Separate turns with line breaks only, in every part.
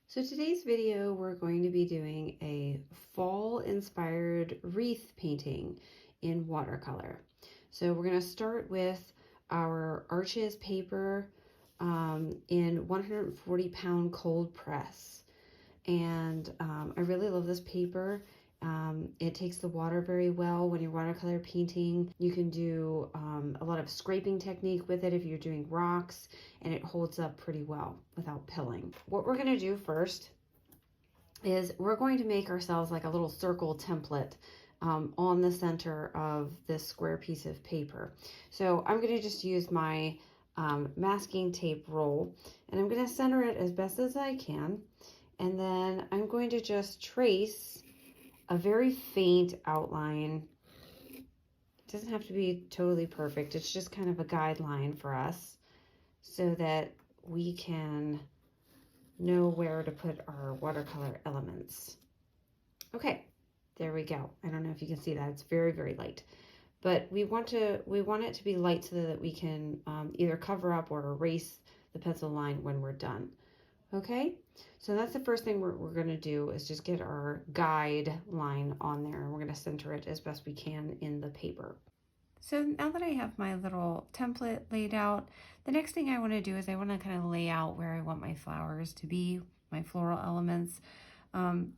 So today's video, we're going to be doing a fall-inspired wreath painting in watercolor. So we're going to start with our Arches paper in 140-pound cold press. And I really love this paper. It takes the water very well when you're watercolor painting. You can do a lot of scraping technique with it if you're doing rocks, and it holds up pretty well without pilling. What we're going to do first is we're going to make ourselves like a little circle template on the center of this square piece of paper. So I'm going to just use my masking tape roll, and I'm going to center it as best as I can. And then I'm going to just trace a very faint outline. It doesn't have to be totally perfect. It's just kind of a guideline for us so that we can know where to put our watercolor elements. Okay, there we go. I don't know if you can see that. It's very, very light. But we want it to be light so that we can either cover up or erase the pencil line when we're done. Okay, so that's the first thing we're going to do, is just get our guide line on there, and we're going to center it as best we can in the paper. So now that I have my little template laid out, the next thing I want to do is I want to kind of lay out where I want my flowers to be, my floral elements.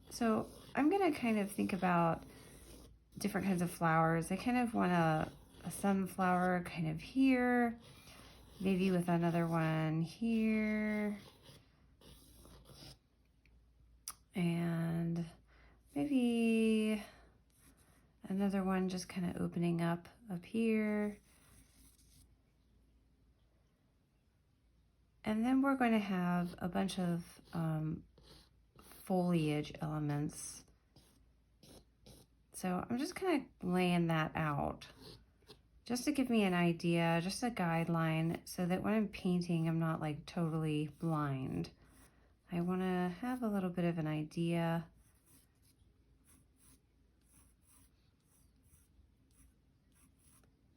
So I'm going to kind of think about different kinds of flowers. I kind of want a sunflower kind of here, maybe with another one here. And maybe another one just kind of opening up here. And then we're going to have a bunch of foliage elements. So I'm just kind of laying that out just to give me an idea, just a guideline, so that when I'm painting, I'm not like totally blind. I want to have a little bit of an idea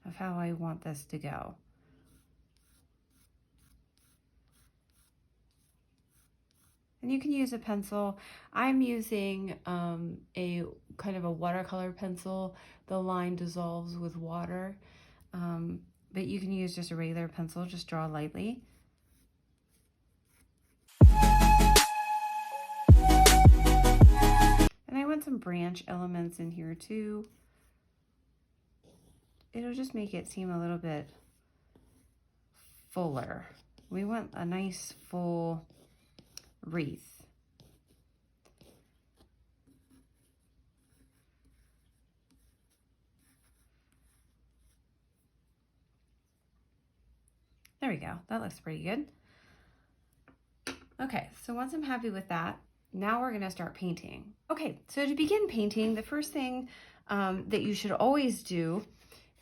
of how I want this to go. And you can use a pencil. I'm using a kind of a watercolor pencil. The line dissolves with water, but you can use just a regular pencil, just draw lightly. And I want some branch elements in here too. It'll just make it seem a little bit fuller. We want a nice full wreath. There we go. That looks pretty good. Okay, so once I'm happy with that, now we're going to start painting. Okay, so to begin painting, the first thing that you should always do,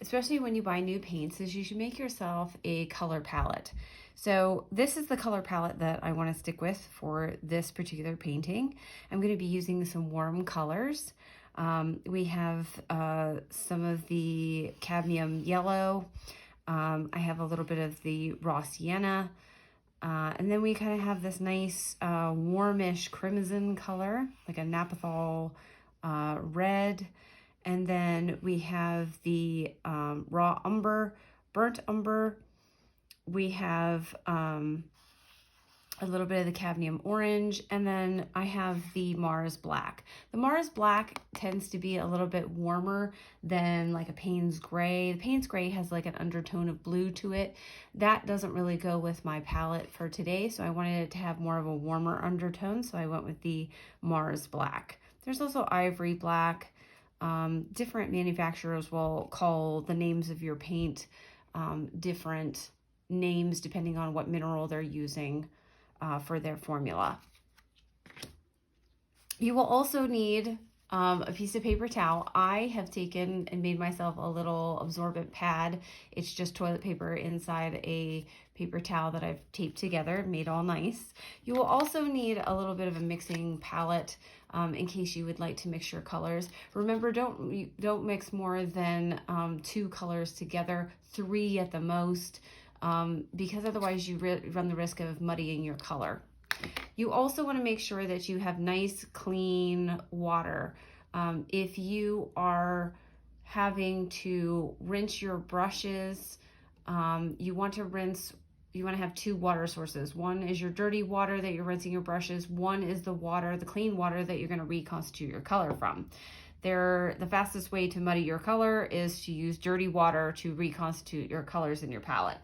especially when you buy new paints, is you should make yourself a color palette. So this is the color palette that I want to stick with for this particular painting. I'm going to be using some warm colors. We have some of the cadmium yellow. I have a little bit of the raw sienna. And then we kind of have this nice warmish crimson color, like a naphthol red. And then we have the raw umber, burnt umber. We have a little bit of the cadmium orange, and then I have the Mars black. The Mars black tends to be a little bit warmer than like a Payne's gray. The Payne's gray has like an undertone of blue to it. That doesn't really go with my palette for today, so I wanted it to have more of a warmer undertone, so I went with the Mars black. There's also ivory black. Different manufacturers will call the names of your paint different names depending on what mineral they're using for their formula. You will also need a piece of paper towel. I have taken and made myself a little absorbent pad. It's just toilet paper inside a paper towel that I've taped together, made all nice. You will also need a little bit of a mixing palette. in case you would like to mix your colors. Remember, don't mix more than 2 colors together, 3 at the most, because otherwise you run the risk of muddying your color. You also want to make sure that you have nice, clean water. If you are having to rinse your brushes, you want to have 2 water sources. One is your dirty water that you're rinsing your brushes. One is the clean water that you're going to reconstitute your color from. The fastest way to muddy your color is to use dirty water to reconstitute your colors in your palette.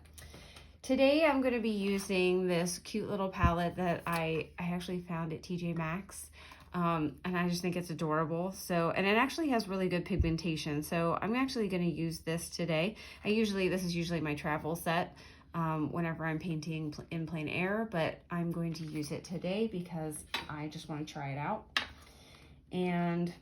Today I'm going to be using this cute little palette that I actually found at TJ Maxx. And I just think it's adorable. And it actually has really good pigmentation. So I'm actually going to use this today. This is usually my travel set whenever I'm painting in plein air, but I'm going to use it today because I just want to try it out. And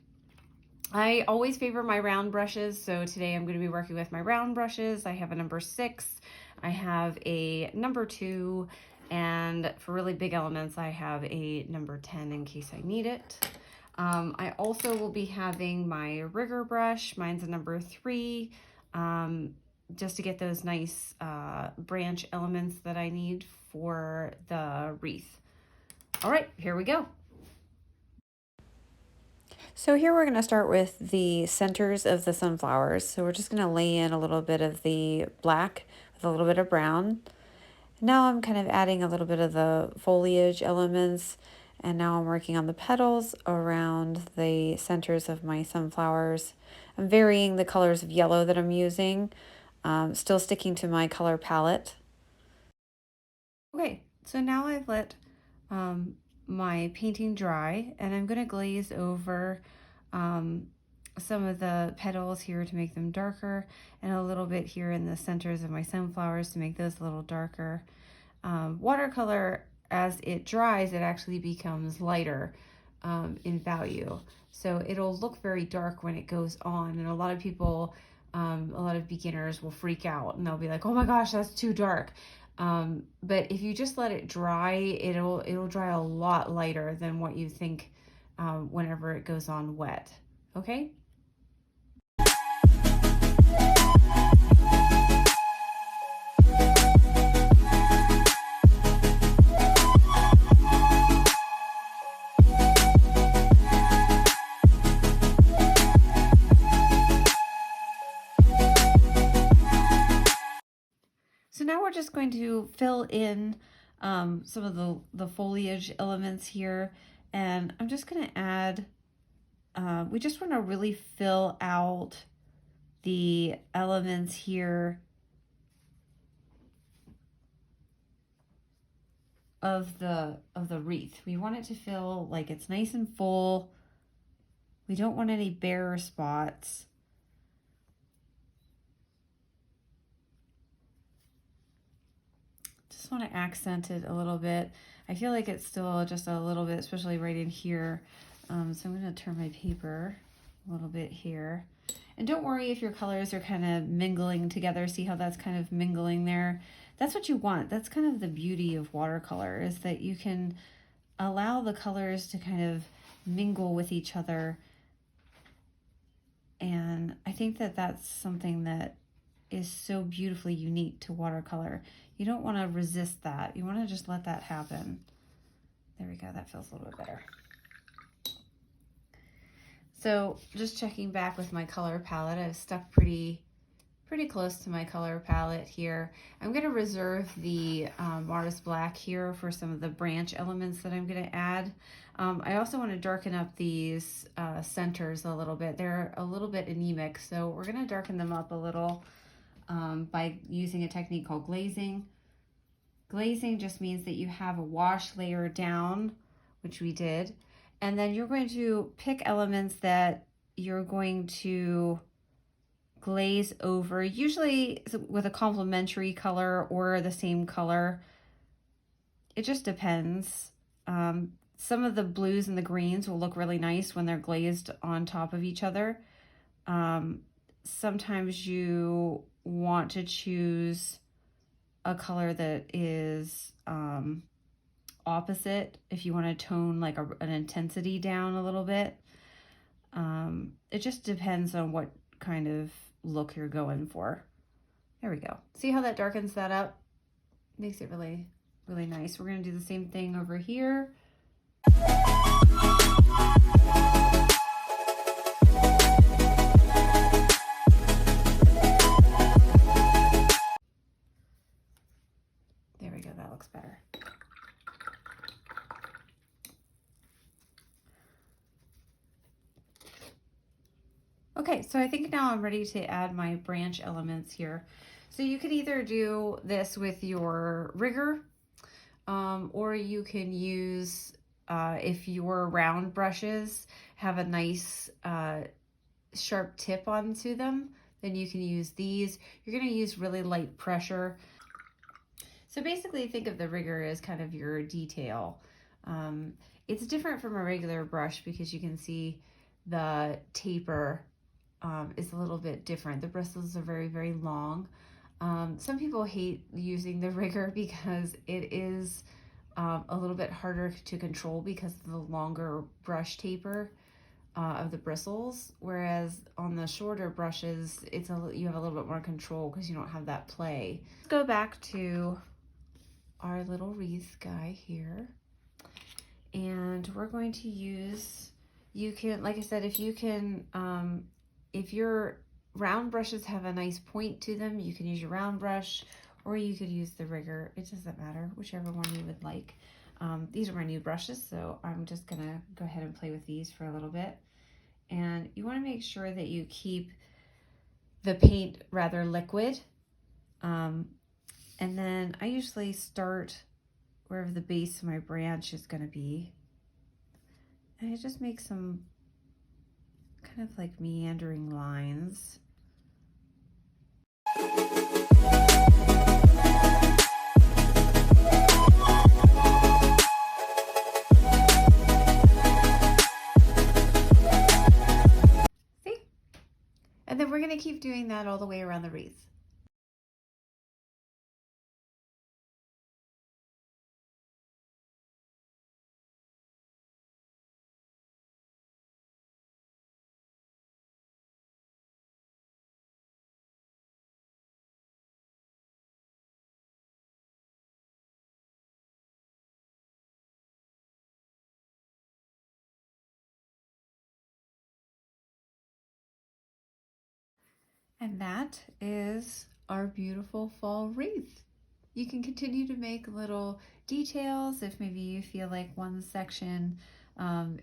I always favor my round brushes. So today I'm going to be working with my round brushes. I have a number 6. I have a number 2. And for really big elements, I have a number 10 in case I need it. I also will be having my rigger brush. Mine's a number 3, just to get those nice branch elements that I need for the wreath. All right, here we go. So here we're going to start with the centers of the sunflowers. So we're just going to lay in a little bit of the black with a little bit of brown. Now I'm kind of adding a little bit of the foliage elements, and now I'm working on the petals around the centers of my sunflowers. I'm varying the colors of yellow that I'm using, still sticking to my color palette. Okay, so now I've let my painting dry, and I'm going to glaze over some of the petals here to make them darker, and a little bit here in the centers of my sunflowers to make those a little darker. Watercolor, as it dries, it actually becomes lighter in value. So it'll look very dark when it goes on, and a lot of people, a lot of beginners will freak out and they'll be like, oh my gosh, that's too dark. But if you just let it dry, it'll dry a lot lighter than what you think whenever it goes on wet. Okay? So now we're just going to fill in some of the foliage elements here, and I'm just going to add, we just want to really fill out the elements here of the wreath. We want it to feel like it's nice and full. We don't want any bare spots. Just want to accent it a little bit. I feel like it's still just a little bit, especially right in here. So I'm going to turn my paper a little bit here. And don't worry if your colors are kind of mingling together. See how that's kind of mingling there? That's what you want. That's kind of the beauty of watercolor, is that you can allow the colors to kind of mingle with each other. And I think that that's something that is so beautifully unique to watercolor. You don't want to resist that. You want to just let that happen. There we go. That feels a little bit better. So just checking back with my color palette, I've stuck pretty close to my color palette here. I'm going to reserve the Mars Black here for some of the branch elements that I'm going to add. I also want to darken up these centers a little bit. They're a little bit anemic, so we're going to darken them up a little by using a technique called glazing. Glazing just means that you have a wash layer down, which we did, and then you're going to pick elements that you're going to glaze over, usually with a complementary color or the same color. It just depends. Some of the blues and the greens will look really nice when they're glazed on top of each other. Sometimes you want to choose a color that is opposite if you want to tone like an intensity down a little bit. It just depends on what kind of look you're going for. There we go. See how that darkens that up? Makes it really, really nice. We're going to do the same thing over here. There we go. That looks better. Okay, so I think now I'm ready to add my branch elements here. So you could either do this with your rigger, or you can use, if your round brushes have a nice sharp tip onto them, then you can use these. You're going to use really light pressure. So basically think of the rigger as kind of your detail. It's different from a regular brush because you can see the taper is a little bit different. The bristles are very, very long. Some people hate using the rigger because it is a little bit harder to control because of the longer brush taper of the bristles, whereas on the shorter brushes, you have a little bit more control because you don't have that play. Let's go back to our little wreath guy here, and we're going to use, you can, like I said, if you can, if your round brushes have a nice point to them, you can use your round brush, or you could use the rigger. It doesn't matter, whichever one you would like. These are my new brushes, so I'm just gonna go ahead and play with these for a little bit. And you wanna make sure that you keep the paint rather liquid. And then I usually start wherever the base of my branch is gonna be. And I just make some kind of like meandering lines. See? And then we're going to keep doing that all the way around the wreath. And that is our beautiful fall wreath. You can continue to make little details if maybe you feel like one section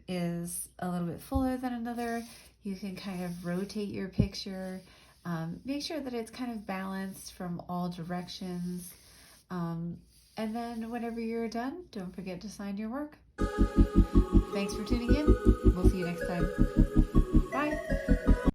is a little bit fuller than another. You can kind of rotate your picture, make sure that it's kind of balanced from all directions. And then whenever you're done, don't forget to sign your work. Thanks for tuning in. We'll see you next time.